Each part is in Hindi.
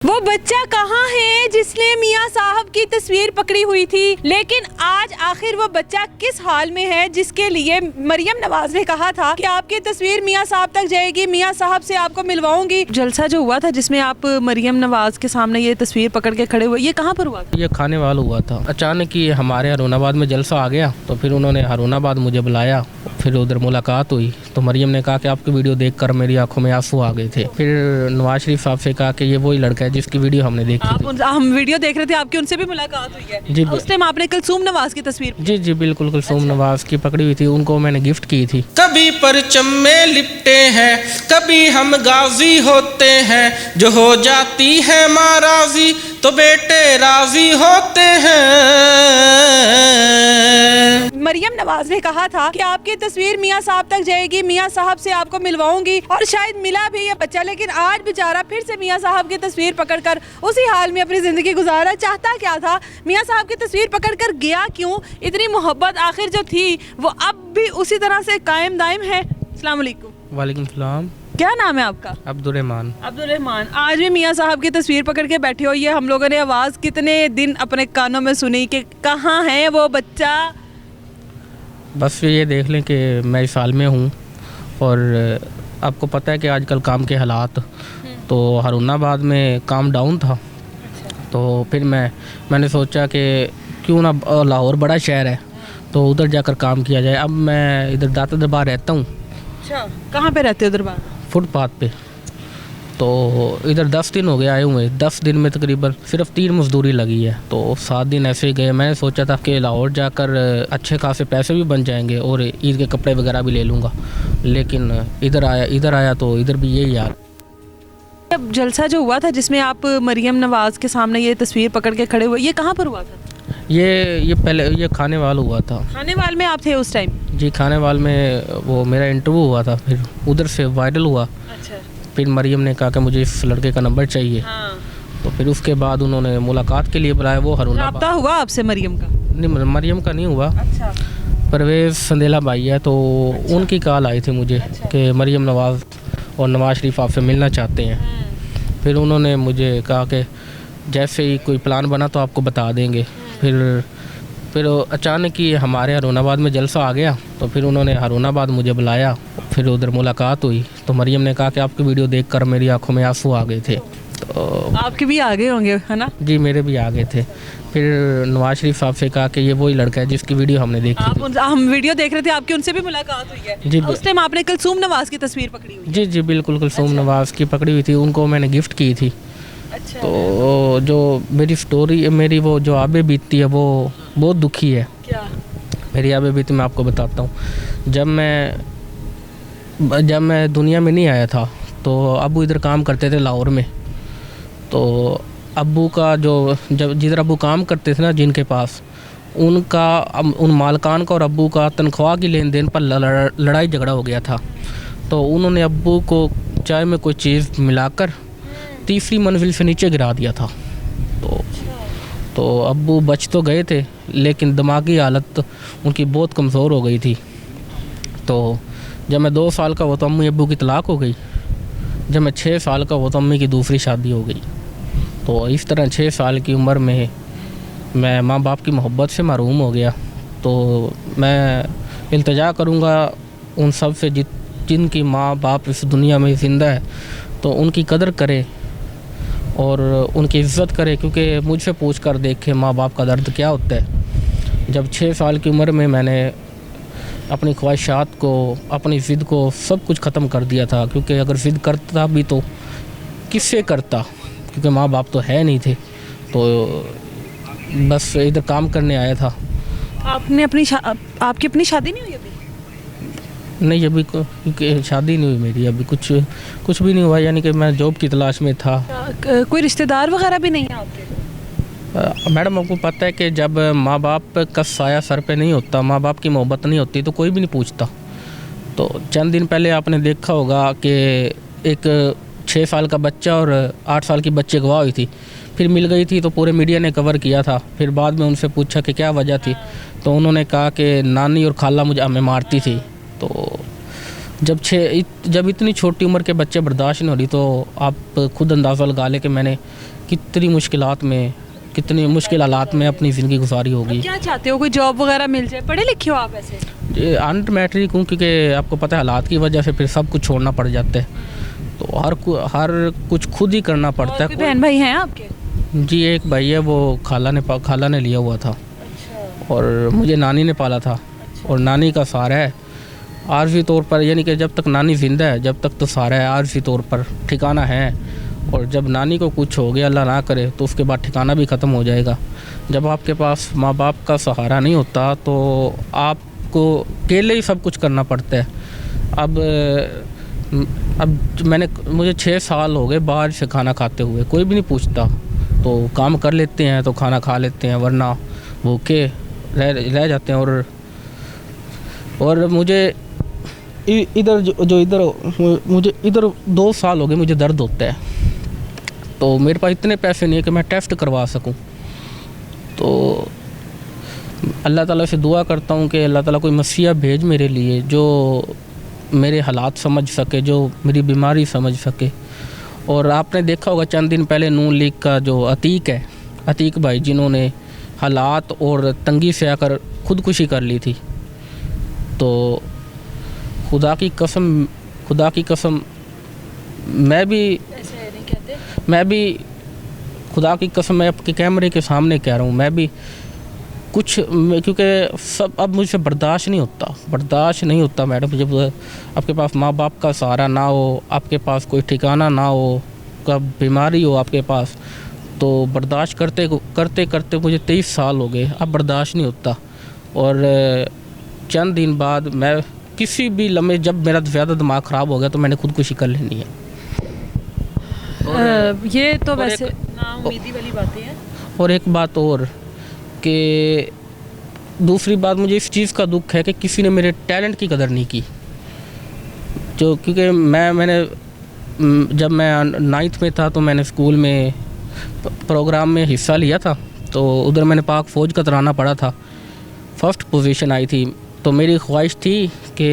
वो बच्चा कहाँ है जिसने मियाँ साहब की तस्वीर पकड़ी हुई थी, लेकिन आज आखिर वो बच्चा किस हाल में है जिसके लिए मरियम नवाज ने कहा था कि आपकी तस्वीर मियाँ साहब तक जाएगी, मियाँ साहब से आपको मिलवाऊंगी। जलसा जो हुआ था जिसमें आप मरियम नवाज के सामने ये तस्वीर पकड़ के खड़े हुए, ये कहाँ पर हुआ था? ये खाने वाला हुआ था। अचानक ही हमारे हारूनाबाद में जलसा आ गया, तो फिर उन्होंने हारूनाबाद मुझे बुलाया, फिर उधर मुलाकात हुई तो मरियम ने कहा कि आपकी वीडियो देखकर मेरी आंखों में आंसू आ गए थे। फिर नवाज शरीफ साहब से कहा कि ये वही लड़का है जिसकी वीडियो हमने देखी थी। हम वीडियो देख रहे थे, आपकी उनसे भी मुलाकात हुई है? जी। उस टाइम आपने कुलसूम नवाज की तस्वीर? जी बिल्कुल, कुलसूम नवाज की पकड़ी हुई थी, उनको मैंने गिफ्ट की थी। कभी परचम में लिपटे हैं, कभी हम गाजी होते हैं, जो हो जाती है माँ राजी तो बेटे राजी होते हैं। मरियम नवाज ने कहा था कि आपकी तस्वीर मियाँ साहब तक जाएगी, मियाँ साहब से आपको मिलवाऊंगी, और शायद मिला भी ये बच्चा, लेकिन आज बेचारा फिर से मियाँ साहब की तस्वीर पकड़कर उसी हाल में अपनी ज़िंदगी गुजारा। चाहता क्या था, मियाँ साहब की तस्वीर पकड़कर गया क्यों? इतनी मोहब्बत आखिर जो थी वो अब भी उसी तरह से कायम दायम है। अस्सलाम वालेकुम। वालेकुम सलाम। क्या नाम है आपका? अब्दुर्रहमान। अब्दुर्रहमान। आज भी मियाँ साहब की तस्वीर पकड़ के बैठे हो, ये हम लोगों ने आवाज़ कितने दिन अपने कानों में सुनी कि कहाँ है वो बच्चा। बस ये देख लें कि मैं इस साल में हूँ, और आपको पता है कि आजकल काम के हालात, तो हारूनाबाद में काम डाउन था। तो फिर मैंने सोचा कि क्यों ना, लाहौर बड़ा शहर है तो उधर जाकर काम किया जाए। अब मैं इधर दाता दरबार रहता हूँ। अच्छा, कहाँ पे रहते हो दरबार? फुटपाथ पे। तो इधर 10 दिन हो गए आए हुए। 10 दिन में तकरीबन सिर्फ 3 मजदूरी लगी है, तो 7 दिन ऐसे ही गए। मैंने सोचा था कि लाहौर जाकर अच्छे खासे पैसे भी बन जाएंगे और ईद के कपड़े वगैरह भी ले लूँगा, लेकिन इधर आया तो इधर भी यही यार। अब जलसा जो हुआ था जिसमें आप मरियम नवाज के सामने ये तस्वीर पकड़ के खड़े हुए, ये कहाँ पर हुआ था? ये पहले ये खाने वाला हुआ था। खाने वाल में आप थे उस टाइम? जी, खाने वाल में वो मेरा इंटरव्यू हुआ था, फिर उधर से वायरल हुआ। अच्छा। फिर मरियम ने कहा कि मुझे इस लड़के का नंबर चाहिए। हाँ। तो फिर उसके बाद उन्होंने मुलाकात के लिए बुलाया। वो हारूनाबाद। राब्ता हुआ आपसे मरियम का? नहीं, मरियम का नहीं हुआ। अच्छा। परवेज़ संदेला भाई है, तो उनकी कॉल आई थी मुझे कि मरियम नवाज़ और नवाज शरीफ आपसे मिलना चाहते हैं। फिर उन्होंने मुझे कहा कि जैसे ही कोई प्लान बना तो आपको बता देंगे। फिर अचानक ही हमारे हारूनाबाद में जलसा आ गया, तो फिर उन्होंने हारूनाबाद मुझे बुलाया, फिर उधर मुलाकात हुई तो मरियम ने कहा कि आपकी वीडियो देखकर मेरी आंखों में आंसू आ गए थे। तो आपके भी आ गए होंगे, है ना? जी, मेरे भी आ गए थे। फिर नवाज शरीफ साहब से कहा कि ये वही लड़का है जिसकी वीडियो हमने देखी थी। हम वीडियो देख रहे थे, आपकी उनसे भी मुलाकात हुई है? जी। उस टाइम आपने कुलसूम नवाज की तस्वीर पकड़ी हुई? जी बिल्कुल, कुलसूम नवाज की पकड़ी हुई थी, उनको मैंने गिफ्ट की थी। अच्छा। तो जो मेरी स्टोरी, मेरी वो जो आबे बीतती है वो बहुत दुखी है। क्या? मेरी आबे बीती मैं आपको बताता हूँ। जब मैं दुनिया में नहीं आया था तो अबू इधर काम करते थे लाहौर में। तो अब्बू का जब जिधर अब्बू काम करते थे ना, जिनके पास, उन मालकान का और अब्बू का तनख्वाह की लेन देन पर लड़ाई झगड़ा हो गया था। तो उन्होंने अब्बू को चाय में कोई चीज़ मिलाकर तीसरी मंजिल से नीचे गिरा दिया था। तो अब्बू बच तो गए थे, लेकिन दिमागी हालत उनकी बहुत कमज़ोर हो गई थी। तो जब मैं 2 साल का हुआ तो अम्मी अब्बू की तलाक हो गई। जब मैं 6 साल का हुआ तो अम्मी की दूसरी शादी हो गई। तो इस तरह 6 साल की उम्र में मैं माँ बाप की मोहब्बत से महरूम हो गया। तो मैं इल्तिजा करूँगा उन सब से जिनकी माँ बाप इस दुनिया में ज़िंदा है, तो उनकी कदर करे और उनकी इज़्ज़त करे, क्योंकि मुझसे पूछ कर देखे माँ बाप का दर्द क्या होता है। जब 6 साल की उम्र में मैंने अपनी ख्वाहिशात को, अपनी ज़िद को, सब कुछ ख़त्म कर दिया था, क्योंकि अगर ज़िद करता भी तो किससे करता, क्योंकि माँ बाप तो है नहीं थे। तो बस इधर काम करने आया था। आपकी अपनी शादी नहीं हुई अभी? नहीं, अभी क्योंकि शादी नहीं हुई मेरी, अभी कुछ भी नहीं हुआ, यानी कि मैं जॉब की तलाश में था। कोई रिश्तेदार वगैरह भी नहीं है आपके? मैडम, आपको पता है कि जब माँ बाप का साया सर पे नहीं होता, माँ बाप की मोहब्बत नहीं होती, तो कोई भी नहीं पूछता। तो चंद दिन पहले आपने देखा होगा कि एक 6 साल का बच्चा और 8 साल की बच्ची गवाह हुई थी, फिर मिल गई थी तो पूरे मीडिया ने कवर किया था। फिर बाद में उनसे पूछा कि क्या वजह थी, तो उन्होंने कहा कि नानी और खाला हमें मारती थी। तो जब इतनी छोटी उम्र के बच्चे बर्दाश्त नहीं हो रही, तो आप खुद अंदाज़ा लगा लें कि मैंने कितनी मुश्किलात में, कितनी मुश्किल हालात में अपनी ज़िंदगी गुजारी होगी। क्या चाहते हो, कोई जॉब वगैरह मिल जाए? पढ़े लिखे हो आप ऐसे? ये अनट मैट्रिक हूँ, क्योंकि आपको पता है हालात की वजह से फिर सब कुछ छोड़ना पड़ जाता है, तो हर कुछ खुद ही करना पड़ता और है। कोई बहन भाई हैं आपके? जी एक भाई है, वो खाला ने लिया हुआ था। और मुझे नानी ने पाला था। और नानी का सहारा है आर्जी तौर पर, यानी कि जब तक नानी ज़िंदा है जब तक तो सहारा है, आर्जी तौर पर ठिकाना है। और जब नानी को कुछ हो गया अल्लाह ना करे तो उसके बाद ठिकाना भी ख़त्म हो जाएगा। जब आपके पास माँ बाप का सहारा नहीं होता तो आपको अकेले ही सब कुछ करना पड़ता है। अब मुझे 6 साल हो गए बाहर से खाना खाते हुए, कोई भी नहीं पूछता, तो काम कर लेते हैं तो खाना खा लेते हैं, वरना भूखे रह जाते हैं। और मुझे मुझे इधर 2 साल हो गए मुझे दर्द होता है, तो मेरे पास इतने पैसे नहीं है कि मैं टेस्ट करवा सकूं। तो अल्लाह ताला से दुआ करता हूं कि अल्लाह ताला कोई मसीहा भेज मेरे लिए जो मेरे हालात समझ सके, जो मेरी बीमारी समझ सके। और आपने देखा होगा चंद दिन पहले नून लीग का जो अतीक भाई, जिन्होंने हालात और तंगी से आकर खुदकुशी कर ली थी, तो खुदा की कसम मैं भी खुदा की कसम मैं आपके कैमरे के सामने कह रहा हूँ, मैं भी क्योंकि सब अब मुझसे बर्दाश्त नहीं होता मैडम। जब आपके पास माँ बाप का सहारा ना हो, आपके पास कोई ठिकाना ना हो, कब बीमारी हो आपके पास, तो बर्दाश्त करते मुझे 23 साल हो गए, अब बर्दाश्त नहीं होता। और चंद दिन बाद मैं किसी भी लम्हे, जब मेरा ज़्यादा दिमाग ख़राब हो गया तो मैंने खुदकुशी कर लेनी है। ये तो वैसे नाउमीदी वाली बातें हैं। और एक बात और कि दूसरी बात, मुझे इस चीज़ का दुख है कि किसी ने मेरे टैलेंट की कदर नहीं की। क्योंकि मैंने जब मैं 9th में था तो मैंने स्कूल में प्रोग्राम में हिस्सा लिया था, तो उधर मैंने पाक फ़ौज का तराना पढ़ा था, 1st पोजीशन आई थी। तो मेरी ख्वाहिश थी कि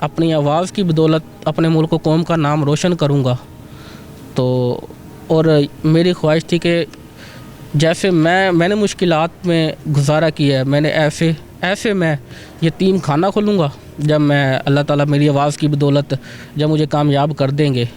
अपनी आवाज़ की बदौलत अपने मुल्क को, कौम का नाम रोशन करूँगा। तो और मेरी ख्वाहिश थी कि जैसे मैंने मुश्किलात में गुजारा किया है, मैंने ऐसे मैं यतीम खाना खोलूँगा। जब मैं अल्लाह ताला मेरी आवाज़ की बदौलत जब मुझे कामयाब कर देंगे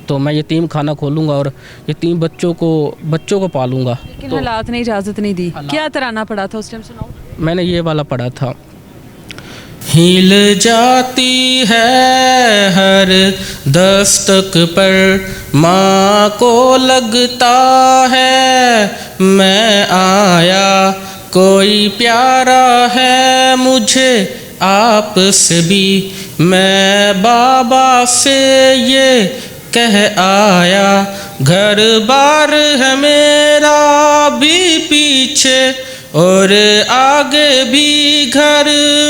तो मैं यतीम खाना खोलूँगा और यतीम बच्चों को पालूँगा। लेकिन तो हालात ने इजाज़त नहीं दी। क्या तराना पड़ा था उस टाइम, सुनाओ। मैंने ये वाला पढ़ा था। हिल जाती है हर दस्तक पर माँ को लगता है मैं आया, कोई प्यारा है मुझे आपसे भी, मैं बाबा से ये कह आया, घर बार है मेरा भी पीछे और आगे भी घर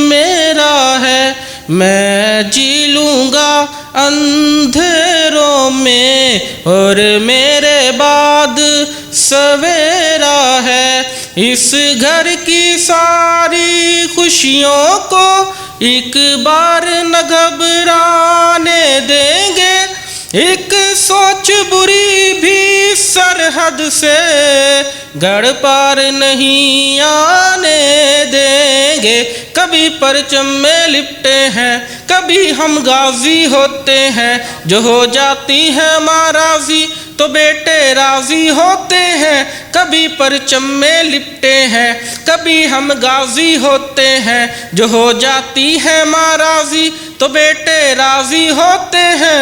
मेरा है, मैं जी लूँगा अंधेरों में और मेरे बाद सवेरा है। इस घर की सारी खुशियों को एक बार न घबराने देंगे, एक सोच बुरी भी सरहद से गढ़ पार नहीं आने देंगे। कभी परचम में लिपटे हैं, कभी हम गाजी होते हैं, जो हो जाती है माँ राजी तो बेटे राजी होते हैं। कभी परचम में लिपटे हैं, कभी हम गाजी होते हैं, जो हो जाती है माँ राजी तो बेटे राजी होते हैं।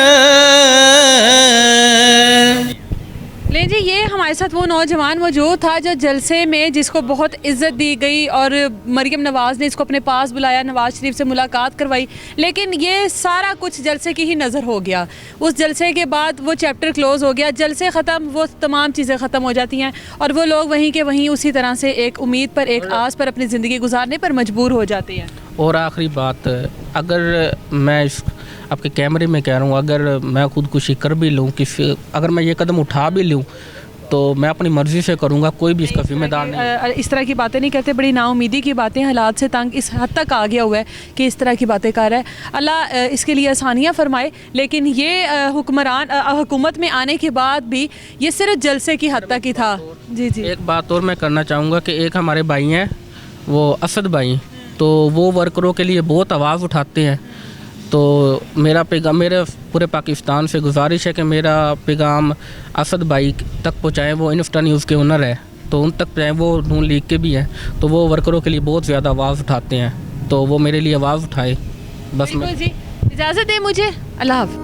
ले जी, ये हमारे साथ वो नौजवान मौजूद था जो जलसे में, जिसको बहुत इज्जत दी गई और मरियम नवाज़ ने इसको अपने पास बुलाया, नवाज़ शरीफ से मुलाकात करवाई, लेकिन ये सारा कुछ जलसे की ही नज़र हो गया। उस जलसे के बाद वो चैप्टर क्लोज़ हो गया, जलसे ख़त्म, वो तमाम चीज़ें ख़त्म हो जाती हैं और वो लोग वहीं के वहीं उसी तरह से एक उम्मीद पर, एक आस पर अपनी ज़िंदगी गुजारने पर मजबूर हो जाते हैं। और आखिरी बात, अगर मैं आपके कैमरे में कह रहा हूँ, अगर मैं खुदकुशी कर भी लूँ, अगर मैं ये कदम उठा भी लूँ, तो मैं अपनी मर्ज़ी से करूँगा, कोई भी इसका जिम्मेदार नहीं। इस तरह की बातें नहीं करते, बड़ी नाउमीदी की बातें, हालात से तंग इस हद तक आ गया हुआ है कि इस तरह की बातें कर रहा है। अल्लाह इसके लिए आसानियाँ फरमाए। लेकिन ये हुकूमत में आने के बाद भी ये सिर्फ जलसे की हद तक ही था। जी जी। एक बात और मैं करना चाहूँगा कि एक हमारे भाई हैं, वो असद भाई, तो वो वर्करों के लिए बहुत आवाज़ उठाते हैं। तो मेरा पैगाम मेरे पूरे पाकिस्तान से गुजारिश है कि मेरा पैगाम असद भाई तक पहुँचाएँ। वो इंस्टा न्यूज़ के ओनर है, तो उन तक पहुँचाएँ। वो नून लीग के भी हैं, तो वो वर्करों के लिए बहुत ज़्यादा आवाज़ उठाते हैं, तो वो मेरे लिए आवाज़ उठाए। बस मैं जी, इजाज़त दें मुझे। अल्लाह हाफ़िज़।